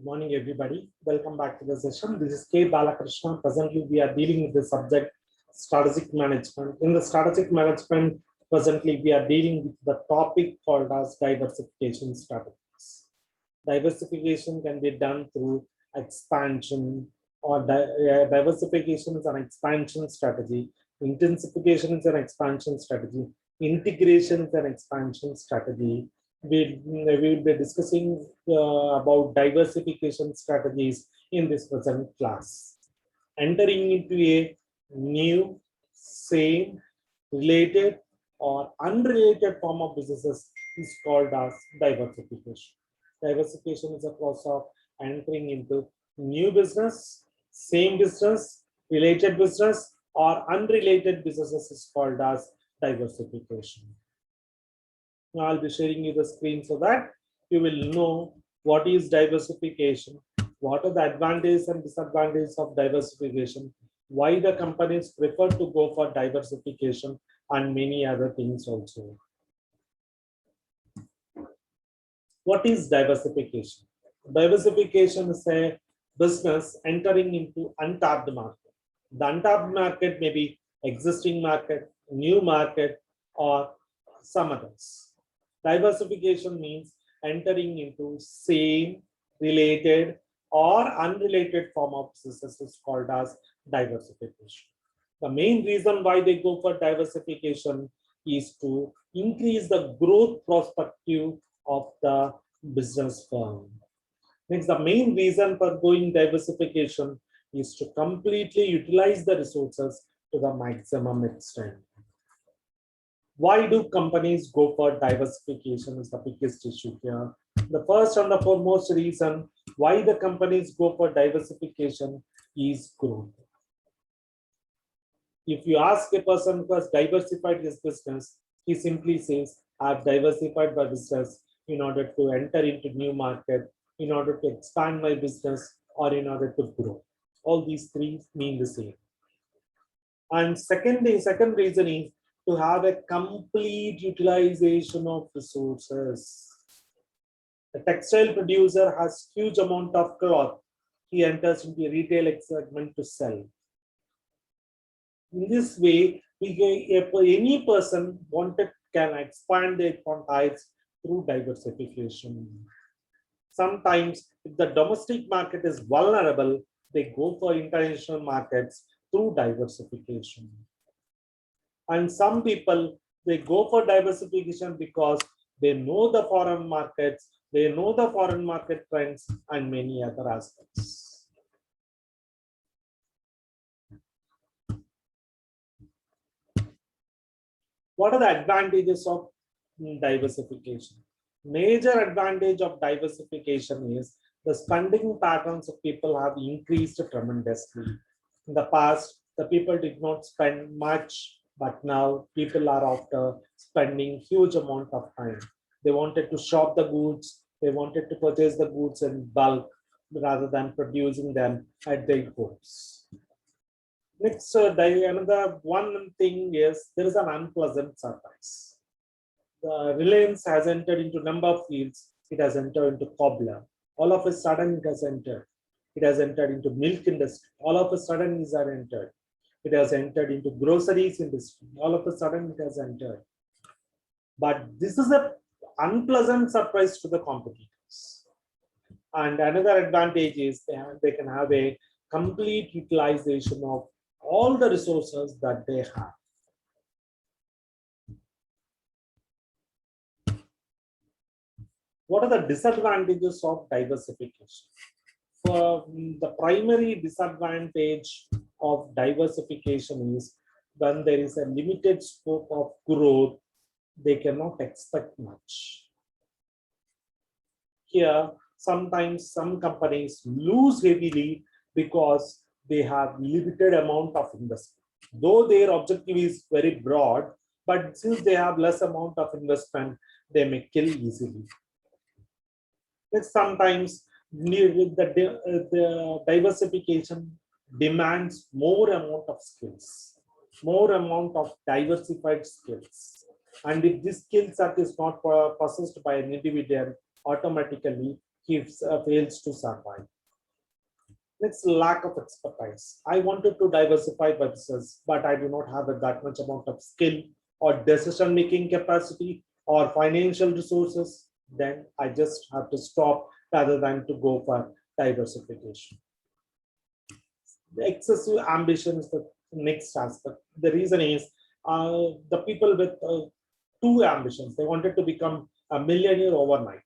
Good morning, everybody. Welcome back to the session. This is K. Balakrishna. Presently, we are dealing with the subject strategic management. In the strategic management, presently, we are dealing with the topic called as diversification strategies. Diversification can be done through expansion or diversification is an expansion strategy. Intensification is an expansion strategy. Integration is an expansion strategy. We will be discussing about diversification strategies in this present class. Entering into a new, same, related, or unrelated form of businesses is called as diversification. Diversification is a process of entering into new business, same business, related business, or unrelated businesses is called as diversification. Now I'll be sharing you the screen so that you will know what is diversification, what are the advantages and disadvantages of diversification, why the companies prefer to go for diversification, and many other things also. What is diversification? Diversification is a business entering into untapped market. The untapped market may be existing market, new market, or some others. Diversification means entering into same, related, or unrelated form of business is called as diversification. The main reason why they go for diversification is to increase the growth perspective of the business firm. Next, the main reason for going diversification is to completely utilize the resources to the maximum extent. Why do companies go for diversification is the biggest issue here. The first and the foremost reason why the companies go for diversification is growth. If you ask a person who has diversified his business, he simply says, I've diversified my business in order to enter into new market, in order to expand my business, or in order to grow. All these three mean the same. And second reason is to have a complete utilization of resources. The textile producer has huge amount of cloth. He enters into a retail segment to sell. In this way, any person can expand their contacts through diversification. Sometimes, if the domestic market is vulnerable, they go for international markets through diversification. And some people, they go for diversification because they know the foreign markets, they know the foreign market trends, and many other aspects. What are the advantages of diversification? Major advantage of diversification is the spending patterns of people have increased tremendously. In the past, the people did not spend much, but now people are after spending huge amount of time. They wanted to shop the goods, they wanted to purchase the goods in bulk rather than producing them at their homes. Next, another one thing is there is an unpleasant surprise. Reliance has entered into number of fields. It has entered into cobbler. All of a sudden it has entered. It has entered into milk industry. All of a sudden it has entered. It has entered into groceries industry. All of a sudden it has entered. But this is an unpleasant surprise to the competitors. And another advantage is they can have a complete utilization of all the resources that they have. What are the disadvantages of diversification? For the primary disadvantage of diversification is when there is a limited scope of growth, they cannot expect much. Here, sometimes some companies lose heavily because they have limited amount of investment. Though their objective is very broad, but since they have less amount of investment, they may kill easily. Sometimes the diversification demands more amount of skills, more amount of diversified skills. And if this skill set is not possessed by an individual, automatically he fails to survive. Next, lack of expertise. I wanted to diversify businesses, but I do not have that much amount of skill or decision-making capacity or financial resources. Then I just have to stop rather than to go for diversification. The excessive ambition is the next aspect. The reason is the people with two ambitions. They wanted to become a millionaire overnight,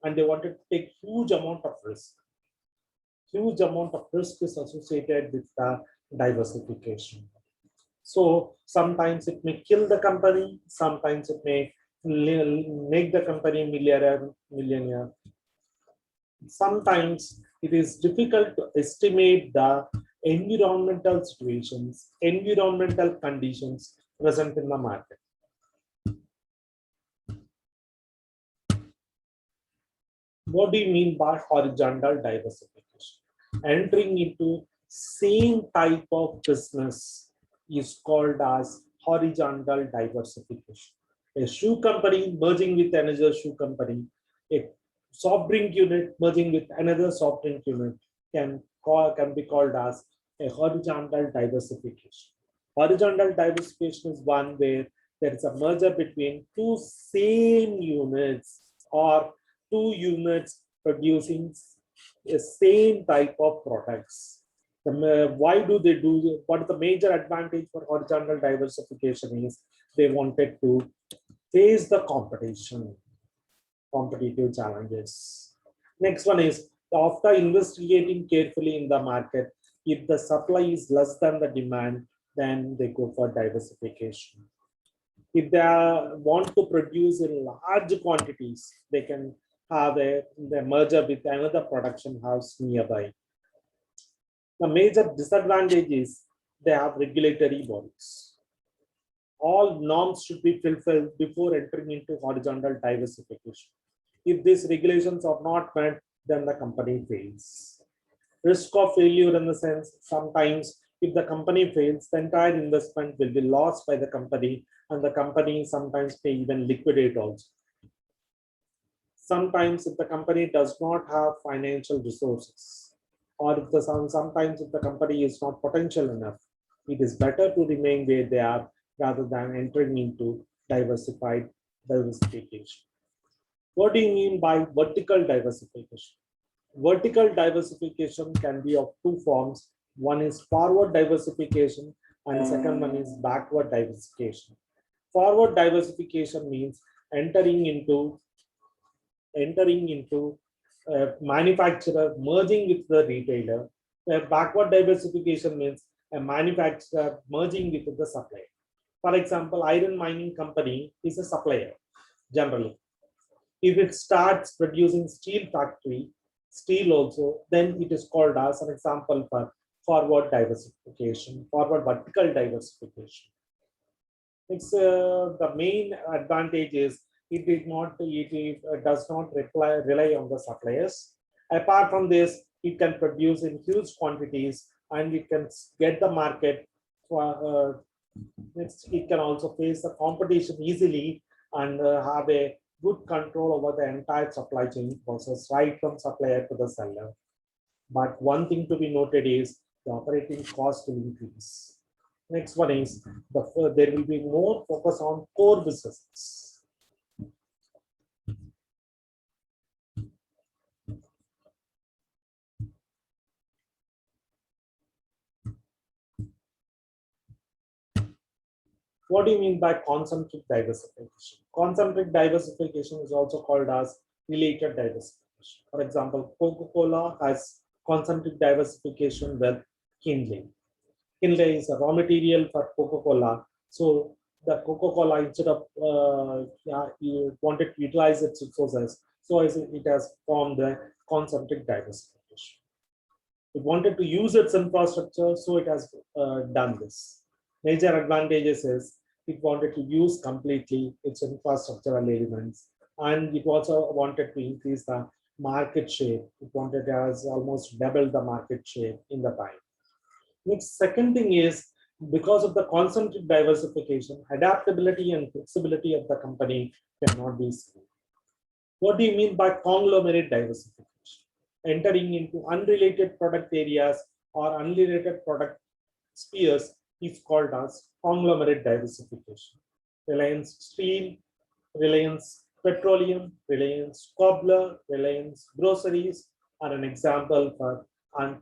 and they wanted to take huge amount of risk. Huge amount of risk is associated with the diversification. So sometimes it may kill the company, sometimes it may make the company millionaire. Sometimes it is difficult to estimate the environmental situations, environmental conditions present in the market. What do you mean by horizontal diversification? Entering into same type of business is called as horizontal diversification. A shoe company merging with another shoe company, a soft drink unit merging with another soft drink unit can be called as a horizontal diversification. Horizontal diversification is one where there is a merger between two same units or two units producing the same type of products. Why do they do? What is the major advantage for horizontal diversification is they wanted to face the competitive challenges. Next one is after investigating carefully in the market, if the supply is less than the demand, then they go for diversification. If they want to produce in large quantities, they can have a merger with another production house nearby. The major disadvantage is they have regulatory bodies. All norms should be fulfilled before entering into horizontal diversification. If these regulations are not met, then the company fails. Risk of failure in the sense, sometimes if the company fails, the entire investment will be lost by the company, and the company sometimes may even liquidate also. Sometimes if the company does not have financial resources, or if sometimes if the company is not potential enough, it is better to remain where they are rather than entering into diversification. What do you mean by vertical diversification? Vertical diversification can be of two forms. One is forward diversification and the second one is backward diversification. Forward diversification means entering into manufacturer merging with the retailer. Backward diversification means a manufacturer merging with the supplier. For example, iron mining company is a supplier generally. If it starts producing steel factory, steel also, then it is called as an example for forward diversification, forward vertical diversification. It's the main advantage is it does not rely on the suppliers. Apart from this, it can produce in huge quantities and it can get the market. Next, it can also face the competition easily and have a good control over the entire supply chain process, right from supplier to the seller. But one thing to be noted is the operating cost will increase. Next one is there will be more focus on core businesses. What do you mean by concentric diversification? Concentric diversification is also called as related diversification. For example, Coca-Cola has concentric diversification with Kinley. Kinley is a raw material for Coca-Cola. So the Coca-Cola, instead of you wanted to utilize its resources, so it has formed the concentric diversification. It wanted to use its infrastructure, so it has done this. Major advantages is it wanted to use completely its infrastructural elements, and it also wanted to increase the market share. It wanted to has almost double the market share in the time. Next, second thing is because of the concentric diversification, adaptability and flexibility of the company cannot be seen. What do you mean by conglomerate diversification? Entering into unrelated product areas or unrelated product spheres is called as conglomerate diversification. Reliance Steel, Reliance Petroleum, Reliance Cobbler, Reliance Groceries are an example for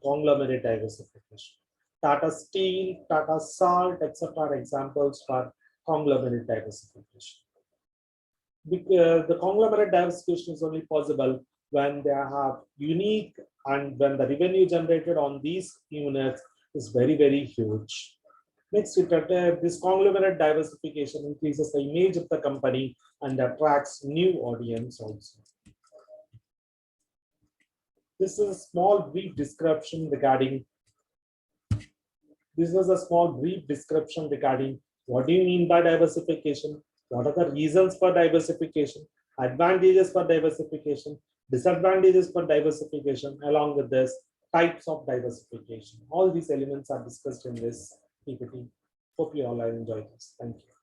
conglomerate diversification. Tata Steel, Tata Salt, etc. are examples for conglomerate diversification. The conglomerate diversification is only possible when they have unique and when the revenue generated on these units is very, very huge. Next, this conglomerate diversification increases the image of the company and attracts new audience also. This is a small brief description regarding what do you mean by diversification, what are the reasons for diversification, advantages for diversification, disadvantages for diversification, along with this types of diversification. All these elements are discussed in this PPT. Hope you all have enjoyed this. Thank you.